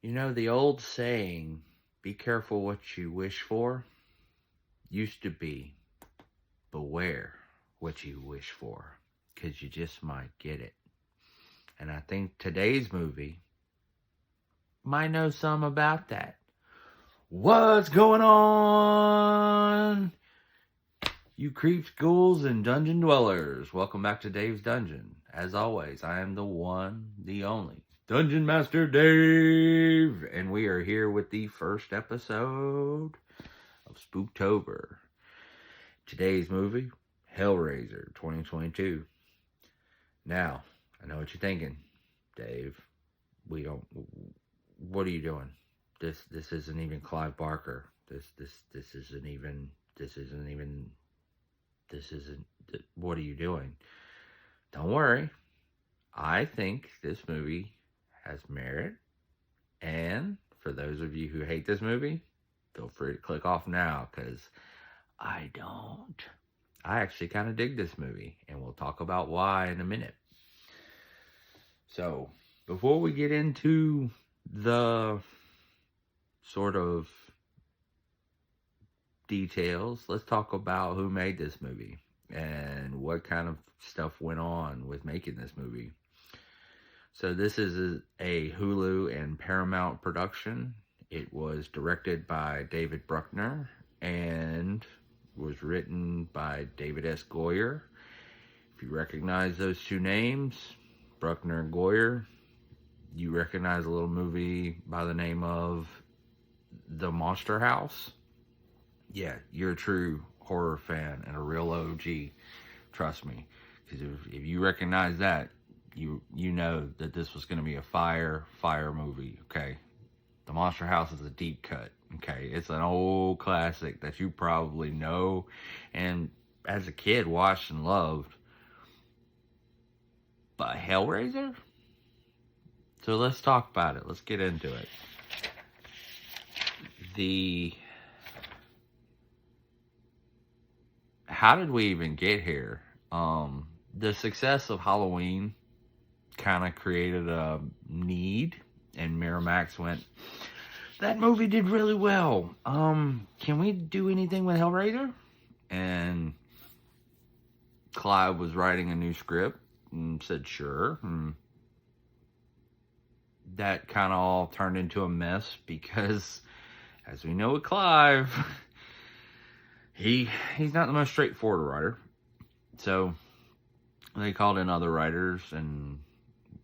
You know, the old saying, be careful what you wish for, used to be, beware what you wish for, because you just might get it. And I think today's movie might know some about that. What's going on? You creeps, ghouls, and dungeon dwellers. Welcome back to Dave's Dungeon. As always, I am the one, the only, Dungeon Master Dave. And we are here with the first episode of Spooktober. Today's movie, Hellraiser 2022. Now, I know what you're thinking, Dave. What are you doing? This isn't even Clive Barker. What are you doing? Don't worry. I think this movie has merit. And for those of you who hate this movie, feel free to click off now, because I don't. I actually kind of dig this movie, and we'll talk about why in a minute. So, before we get into the sort of details, let's talk about who made this movie and what kind of stuff went on with making this movie. So this is a Hulu and Paramount production. It was directed by David Bruckner and was written by David S. Goyer. If you recognize those two names, Bruckner and Goyer, you recognize a little movie by the name of The Monster House. Yeah, you're a true horror fan and a real OG. Trust me. Because if you recognize that, you know that this was going to be a fire movie, okay? The Monster House is a deep cut, okay? It's an old classic that you probably know and as a kid watched and loved. But Hellraiser? So let's talk about it. Let's get into it. How did we even get here? The success of Halloween kind of created a need, and Miramax went, that movie did really well. Can we do anything with Hellraiser? And Clive was writing a new script and said sure. And that kind of all turned into a mess because, as we know with Clive, he's not the most straightforward writer. So they called in other writers, and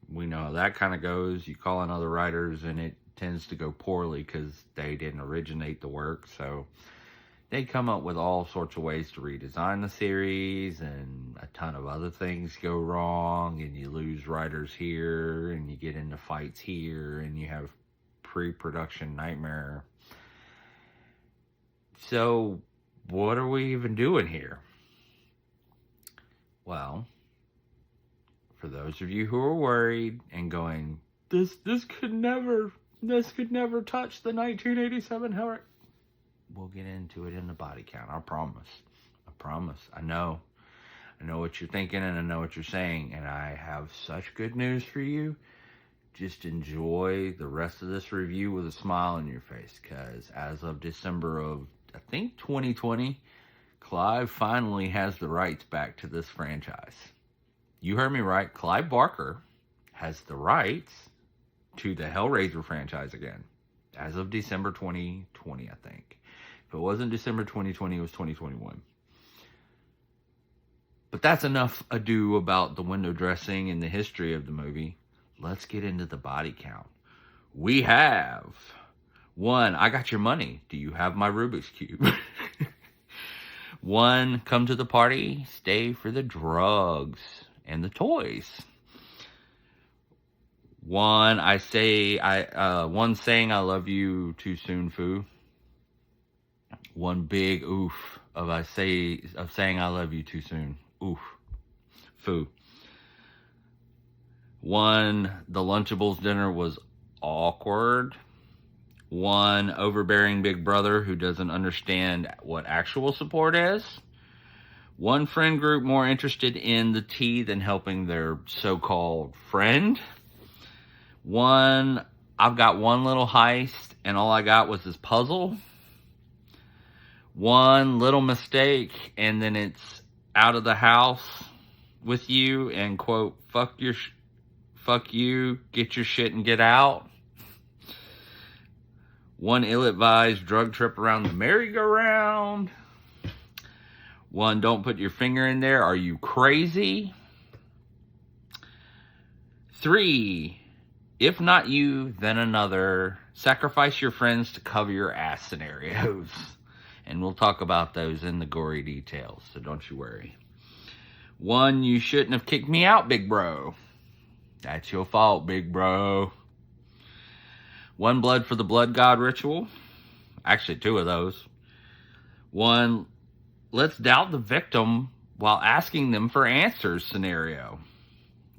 we know how that kind of goes. You call in other writers, and it tends to go poorly because they didn't originate the work. So they come up with all sorts of ways to redesign the series, and a ton of other things go wrong, and you lose writers here, and you get into fights here, and you have pre-production nightmare. So what are we even doing here? Well, for those of you who are worried and going, this could never touch the 1987 Hellraiser. We'll get into it in the body count. I promise. I know what you're thinking, and I know what you're saying, and I have such good news for you. Just enjoy the rest of this review with a smile on your face, because as of December of, I think, 2020, Clive finally has the rights back to this franchise. You heard me right. Clive Barker has the rights to the Hellraiser franchise again, as of December 2020, I think. If it wasn't December 2020, it was 2021. But that's enough ado about the window dressing and the history of the movie. Let's get into the body count. We have 1, I got your money. Do you have my Rubik's Cube? 1, come to the party, stay for the drugs and the toys. 1, one saying I love you too soon, foo. 1 big oof of saying I love you too soon. Oof. Foo. 1, the Lunchables dinner was awkward. 1, overbearing big brother who doesn't understand what actual support is. 1 friend group more interested in the tea than helping their so-called friend. 1 I've got one little heist, and all I got was this puzzle. One little mistake, and then it's out of the house with you, and quote, fuck you, get your shit and get out. One ill-advised drug trip around the merry-go-round. One, don't put your finger in there, are you crazy? 3, if not you, then another. Sacrifice your friends to cover your ass scenarios. And we'll talk about those in the gory details, so don't you worry. 1, you shouldn't have kicked me out, big bro. That's your fault, big bro. 1, blood for the blood god ritual. Actually, 2 of those. 1, let's doubt the victim while asking them for answers scenario.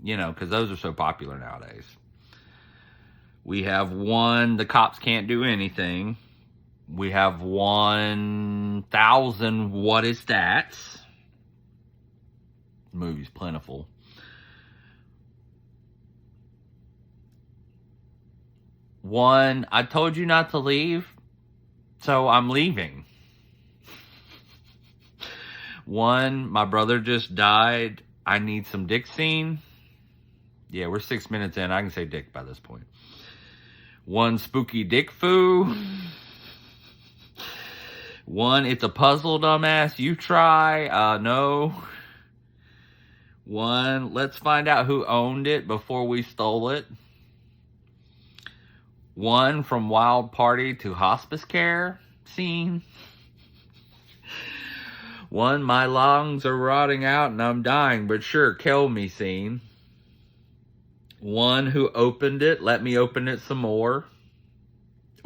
You know, because those are so popular nowadays. We have 1, the cops can't do anything. We have 1,000, what is that? The movie's plentiful. 1, I told you not to leave, so I'm leaving. 1, my brother just died, I need some dick scene. Yeah, we're 6 minutes in, I can say dick by this point. 1, spooky dick foo. 1, it's a puzzle, dumbass, you try. No. 1, let's find out who owned it before we stole it. 1, from wild party to hospice care scene. 1, my lungs are rotting out and I'm dying, but sure, kill me scene. 1, who opened it, let me open it some more.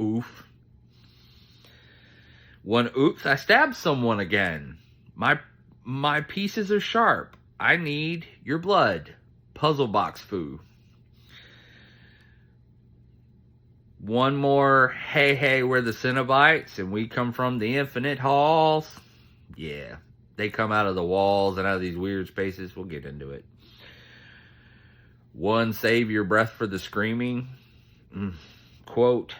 Oof. 1, oops, I stabbed someone again. My pieces are sharp. I need your blood. Puzzle box foo. 1 more, hey, we're the Cenobites, and we come from the infinite halls. Yeah, they come out of the walls and out of these weird spaces. We'll get into it. 1, save your breath for the screaming. Quote.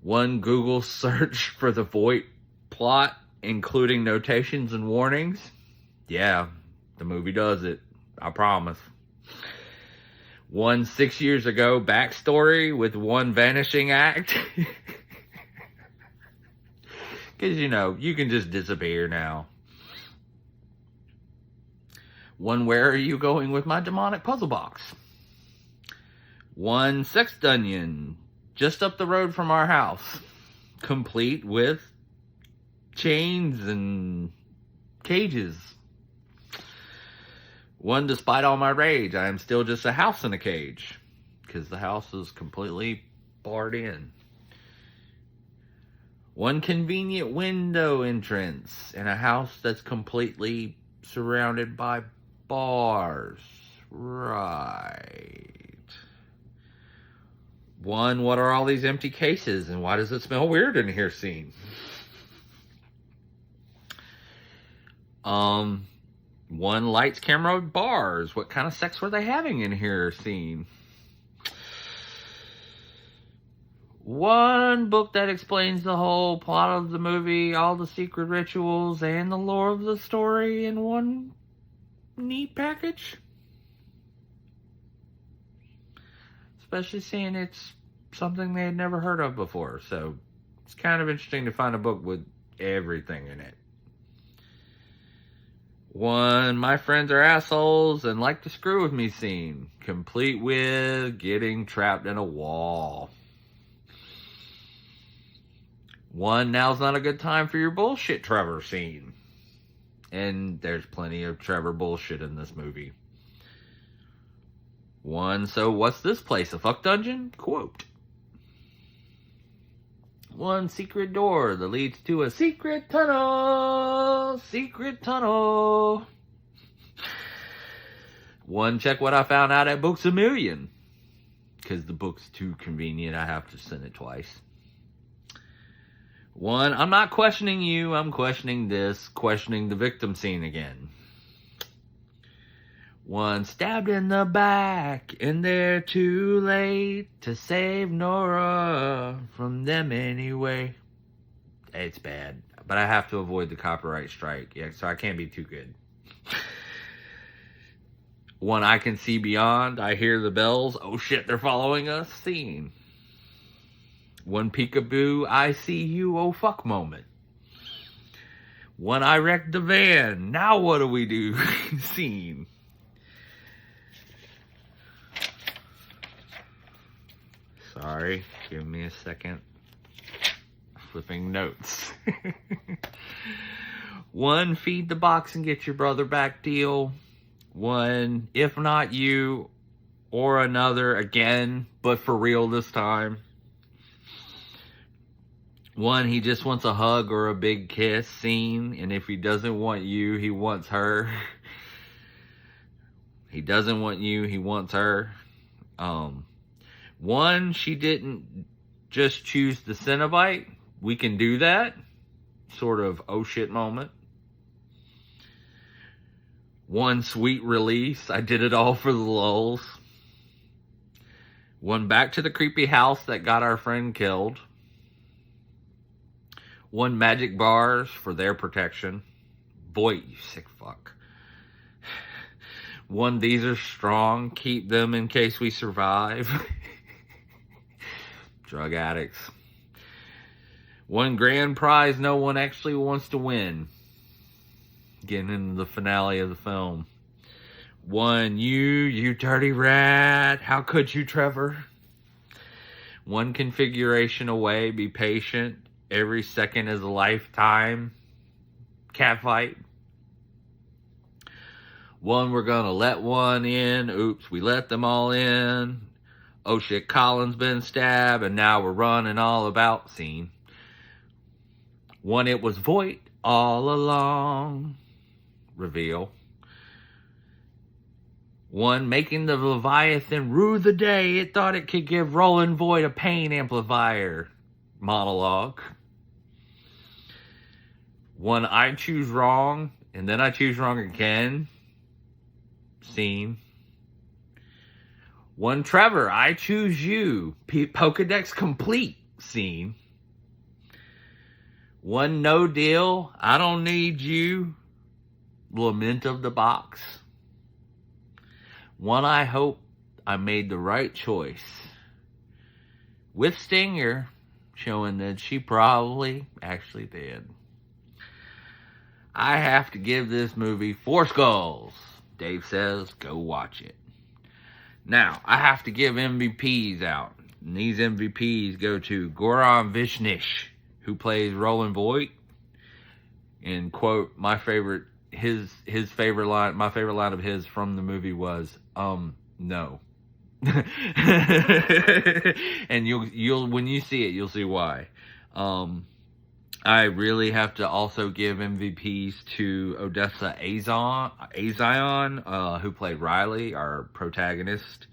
1, Google search for the Voight plot, including notations and warnings. Yeah, the movie does it. I promise. 1, 6 years ago, backstory with 1 vanishing act. Because, you know, you can just disappear now. 1, where are you going with my demonic puzzle box? 1, sex dungeon, just up the road from our house, complete with chains and cages. 1, despite all my rage, I am still just a house in a cage, because the house is completely barred in. 1, convenient window entrance in a house that's completely surrounded by bars. Right. 1, what are all these empty cases and why does it smell weird in here scene? 1, lights, camera, bars. What kind of sex were they having in here scene? 1, book that explains the whole plot of the movie, all the secret rituals, and the lore of the story in 1 neat package. Especially seeing it's something they had never heard of before. So it's kind of interesting to find a book with everything in it. 1, my friends are assholes and like to screw with me scene. Complete with getting trapped in a wall. 1, now's not a good time for your bullshit Trevor scene. And there's plenty of Trevor bullshit in this movie. 1, so what's this place, a fuck dungeon? Quote. 1, secret door that leads to a secret tunnel. Secret tunnel. 1, check what I found out at Books A Million. Because the book's too convenient, I have to send it twice. 1, I'm not questioning you, I'm questioning this, questioning the victim scene again. One stabbed in the back, and they're too late to save Nora from them anyway. It's bad, but I have to avoid the copyright strike. Yeah, so I can't be too good. One I can see beyond, I hear the bells. Oh shit, they're following us. Scene. One peekaboo, I see you. Oh fuck moment. One I wrecked the van. Now what do we do? Scene. Sorry, give me a second. Flipping notes. One, feed the box and get your brother back deal. One, if not you or another again, but for real this time. One, he just wants a hug or a big kiss. Scene. And if he doesn't want you, he wants her. He doesn't want you, he wants her. One, she didn't just choose the Cenobite. We can do that. Sort of oh shit moment. One, sweet release. I did it all for the lulz. One, back to the creepy house that got our friend killed. One, magic bars for their protection. Boy, you sick fuck. One, these are strong. Keep them in case we survive. Drug addicts. One, grand prize no one actually wants to win. Getting into the finale of the film. One, you dirty rat. How could you, Trevor? One configuration away. Be patient. Every second is a lifetime. Catfight. One, we're gonna let one in. Oops, we let them all in. Oh shit, Colin's been stabbed, and now we're running all about. Scene. One, it was Voight all along. Reveal. One, making the Leviathan rue the day it thought it could give Roland Voight a pain amplifier. Monologue. One, I choose wrong, and then I choose wrong again. Scene. One, Trevor, I choose you. Pokedex complete. Scene. One, no deal. I don't need you. Lament of the box. One, I hope I made the right choice. With Stinger, showing that she probably actually did. I have to give this movie 4 skulls. Dave says, go watch it. Now, I have to give MVPs out. And these MVPs go to Goran Vishnish, who plays Roland Voight. And quote, my favorite line of his from the movie was, no. And you'll when you see it, you'll see why. I really have to also give MVPs to Odessa Azion, who played Riley, our protagonist.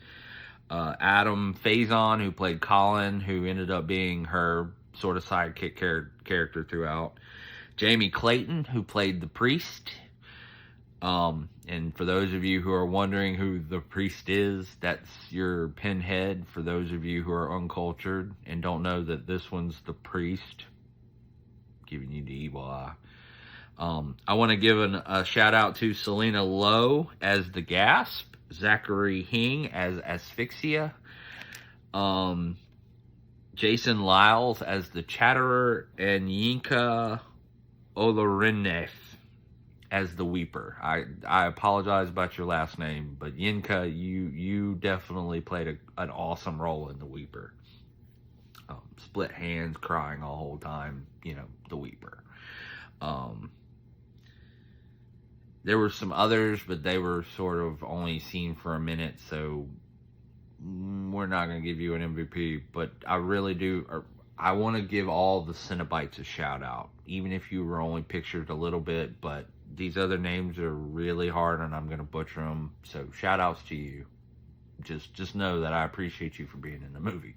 Adam Faison, who played Colin, who ended up being her sort of sidekick character throughout. Jamie Clayton, who played the priest. And for those of you who are wondering who the priest is, that's your pinhead. For those of you who are uncultured and don't know that this one's the priest, giving you the evil eye. I want to give a shout out to Selena Lowe as the Gasp, Zachary Hing as Asphyxia, Jason Lyles as the Chatterer, and Yinka Olorinef as the Weeper. I apologize about your last name, but Yinka, you definitely played an awesome role in the Weeper. Split hands, crying all the whole time, the Weeper. There were some others, but they were sort of only seen for a minute, so we're not going to give you an MVP, but I really do. I want to give all the Cenobites a shout out, even if you were only pictured a little bit, but these other names are really hard and I'm going to butcher them, so shout outs to you. Just know that I appreciate you for being in the movie.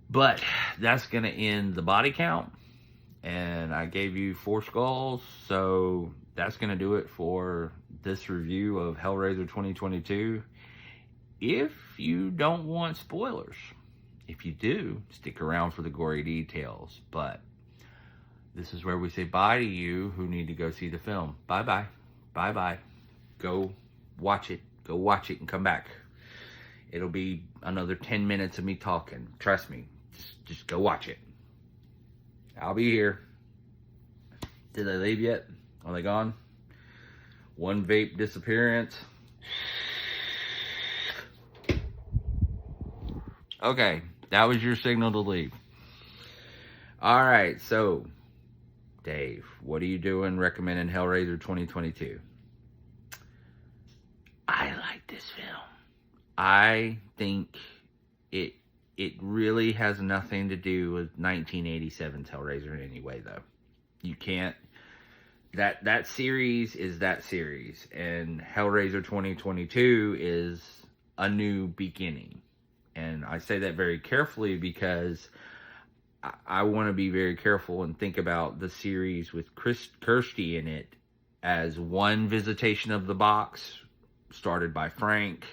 But that's going to end the body count, and I gave you 4 skulls, so that's going to do it for this review of Hellraiser 2022. If you don't want spoilers, if you do, stick around for the gory details. But this is where we say bye to you who need to go see the film. Bye-bye. Bye-bye. Go watch it. Go watch it and come back. It'll be another 10 minutes of me talking. Trust me. Just go watch it. I'll be here. Did they leave yet? Are they gone? One vape disappearance. Okay, that was your signal to leave. Alright, so, Dave, what are you doing recommending Hellraiser 2022? I like this film. I think it really has nothing to do with 1987's Hellraiser in any way, though. You can't. That series is that series, and Hellraiser 2022 is a new beginning. And I say that very carefully because I want to be very careful and think about the series with Kirsty in it as one visitation of the box, started by Frank.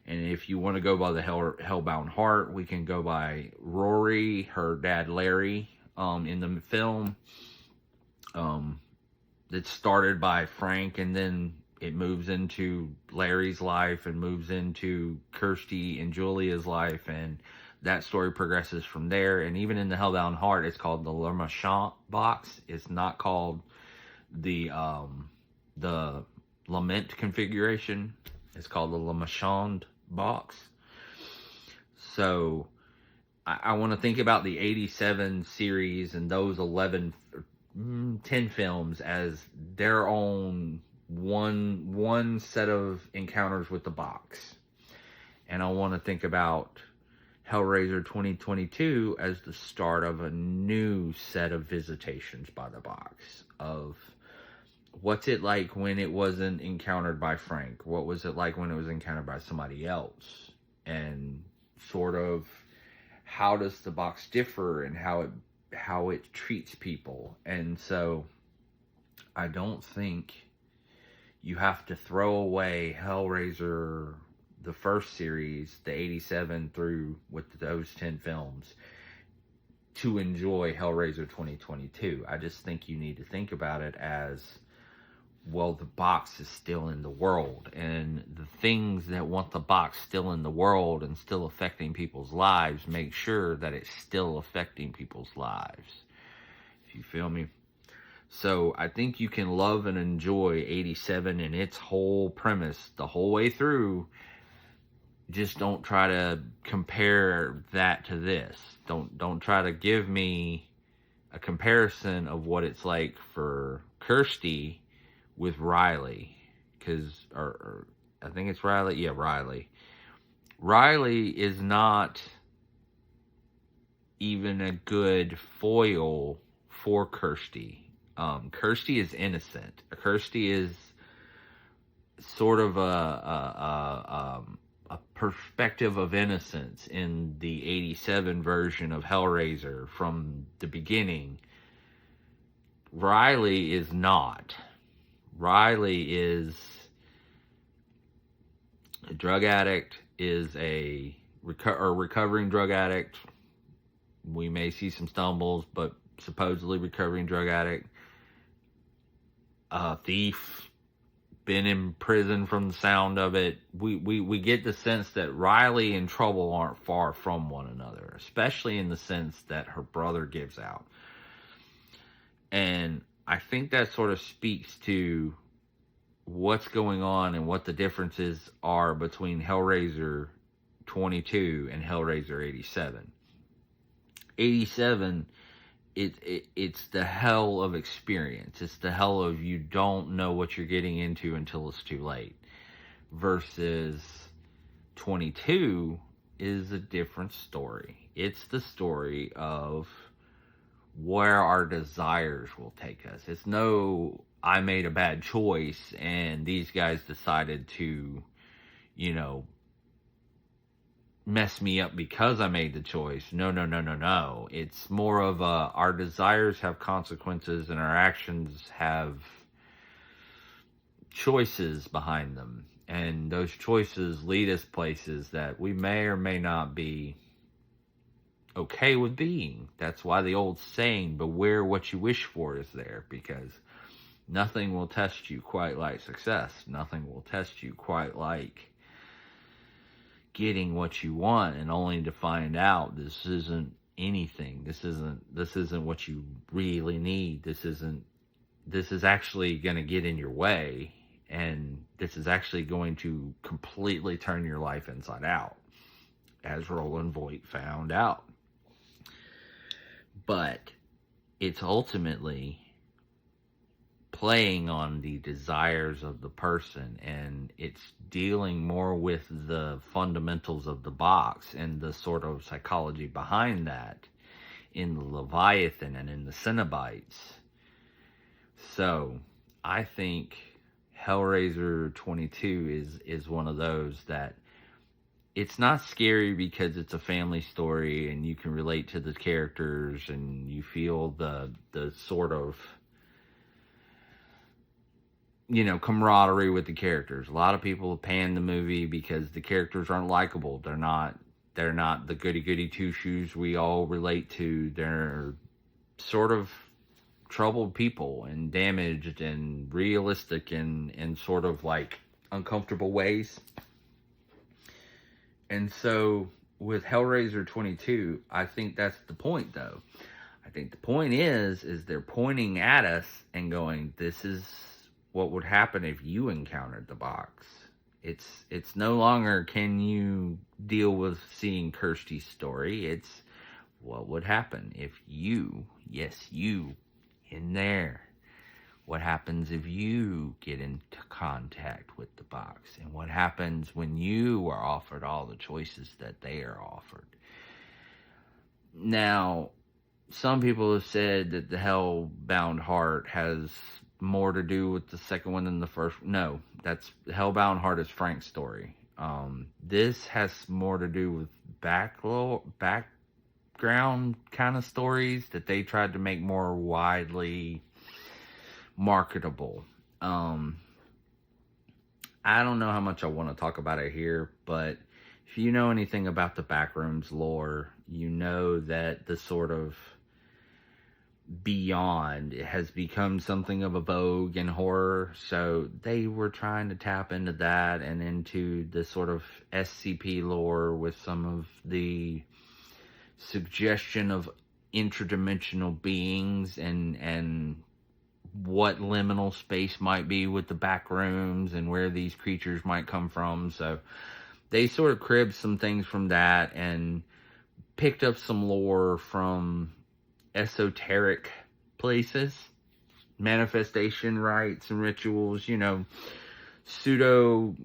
And if you want to go by the Hellbound Heart, we can go by Rory, her dad Larry, in the film. It started by Frank, and then it moves into Larry's life and moves into Kirsty and Julia's life, and that story progresses from there. And even in the Hellbound Heart, it's called the Le Méchant box. It's not called the Lament configuration. It's called the Le Méchant box. So I want to think about the 87 series and those 10 films as their own one set of encounters with the box. And I want to think about Hellraiser 2022 as the start of a new set of visitations by the box, of what's it like when it wasn't encountered by Frank? What was it like when it was encountered by somebody else? And sort of how does the box differ and how it treats people. And so I don't think you have to throw away Hellraiser, the first series, the 87 through with those 10 films, to enjoy Hellraiser 2022. I just think you need to think about it as, well, the box is still in the world, and the things that want the box still in the world and still affecting people's lives, make sure that it's still affecting people's lives. If you feel me? So I think you can love and enjoy 87 and its whole premise the whole way through. Just don't try to compare that to this. Don't try to give me a comparison of what it's like for Kirsty with Riley, or I think it's Riley. Yeah, Riley. Riley is not even a good foil for Kirsty. Kirsty is innocent. Kirsty is sort of a perspective of innocence in the 87 version of Hellraiser from the beginning. Riley is not. Riley is a drug addict, is a recovering drug addict. We may see some stumbles, but supposedly recovering drug addict. Thief, been in prison from the sound of it. We get the sense that Riley and Trouble aren't far from one another, especially in the sense that her brother gives out. And I think that sort of speaks to what's going on and what the differences are between Hellraiser 22 and Hellraiser 87. 87, it's the hell of experience. It's the hell of you don't know what you're getting into until it's too late. Versus 22 is a different story. It's the story of where our desires will take us. It's no, I made a bad choice and these guys decided to, mess me up because I made the choice. No. It's more of our desires have consequences and our actions have choices behind them. And those choices lead us places that we may or may not be okay with being. That's why the old saying, beware what you wish for, is there, because nothing will test you quite like success. Nothing will test you quite like getting what you want, and only to find out this isn't anything. This isn't what you really need. This is actually going to get in your way, and this is actually going to completely turn your life inside out, as Roland Voigt found out. But it's ultimately playing on the desires of the person, and it's dealing more with the fundamentals of the box and the sort of psychology behind that in the Leviathan and in the Cenobites. So I think Hellraiser 22 is one of those that it's not scary because it's a family story and you can relate to the characters and you feel the sort of, you know, camaraderie with the characters. A lot of people pan the movie because the characters aren't likable. They're not the goody-goody two-shoes we all relate to. They're sort of troubled people and damaged and realistic in sort of like uncomfortable ways. And so with Hellraiser 22, I think that's the point, though. I think the point is they're pointing at us and going, this is what would happen if you encountered the box. It's no longer can you deal with seeing Kirsty's story. It's what would happen if you, yes, you, in there. What happens if you get into contact with the box? And what happens when you are offered all the choices that they are offered? Now, some people have said that the Hellbound Heart has more to do with the second one than the first. No, that's Hellbound Heart is Frank's story. This has more to do with background kind of stories that they tried to make more widely marketable. I don't know how much I want to talk about it here, but if you know anything about the Backrooms lore, you know that the sort of beyond has become something of a vogue in horror. So they were trying to tap into that and into the sort of SCP lore with some of the suggestion of interdimensional beings and what liminal space might be with the back rooms and where these creatures might come from. So they sort of cribbed some things from that and picked up some lore from esoteric places, manifestation rites and rituals, you know, pseudo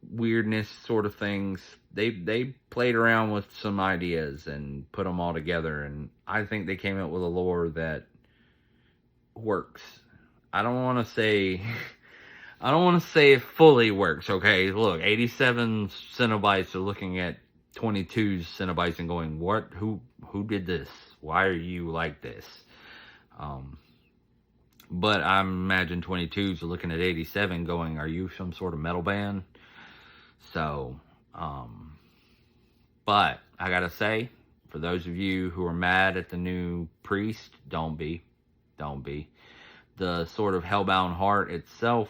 weirdness sort of things. They played around with some ideas and put them all together, and I think they came up with a lore that works. I don't want to say it fully works, okay? Look, 87 Cenobites are looking at 22's Cenobites and going, what? Who did this? Why are you like this? But I imagine 22's are looking at 87 going, are you some sort of metal band? So, but I gotta say, for those of you who are mad at the new priest, don't be. The sort of Hellbound Heart itself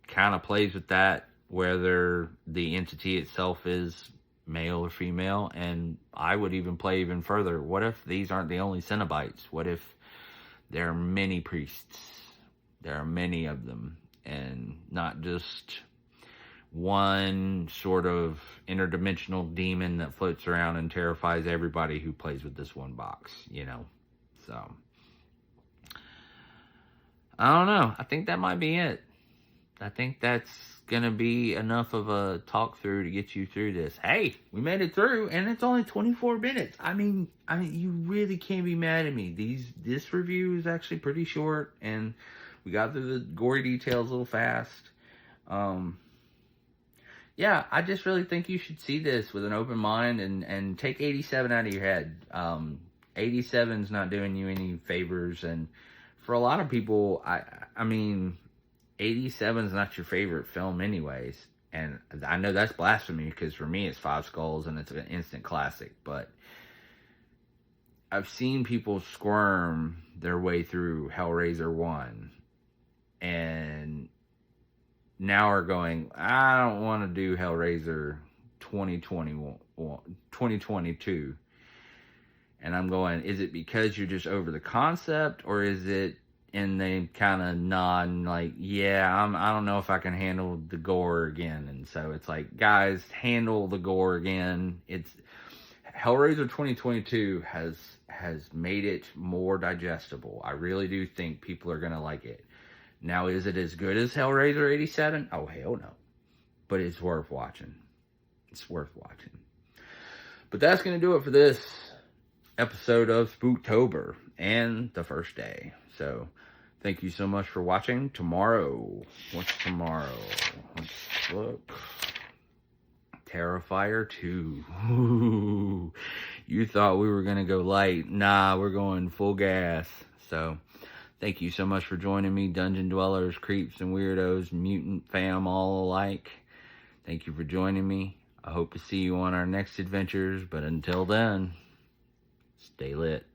kind of plays with that, whether the entity itself is male or female, and I would even play even further. What if these aren't the only Cenobites? What if there are many priests? There are many of them, and not just one sort of interdimensional demon that floats around and terrifies everybody who plays with this one box, you know? So I don't know. I think that might be it. I think that's gonna be enough of a talk through to get you through this. Hey, we made it through, and it's only 24 minutes. I mean, you really can't be mad at me. This review is actually pretty short, and we got through the gory details a little fast. Yeah, I just really think you should see this with an open mind and take 87 out of your head. 87's not doing you any favors, and for a lot of people, I mean, 87 is not your favorite film anyways. And I know that's blasphemy because for me it's Five Skulls and it's an instant classic. But I've seen people squirm their way through Hellraiser 1 and now are going, I don't want to do Hellraiser 2022. And I'm going, is it because you're just over the concept, or is it in the kind of nod like, yeah, I don't know if I can handle the gore again. And so it's like, guys, handle the gore again. It's Hellraiser 2022 has made it more digestible. I really do think people are going to like it. Now, is it as good as Hellraiser 87? Oh, hell no. But it's worth watching. It's worth watching. But that's going to do it for this episode of Spooktober and the first day. So, thank you so much for watching. Tomorrow. What's tomorrow? Let's look. Terrifier 2. Ooh, you thought we were going to go light. Nah, we're going full gas. So, thank you so much for joining me, Dungeon Dwellers, Creeps and Weirdos, Mutant Fam, all alike. Thank you for joining me. I hope to see you on our next adventures, but until then, stay lit.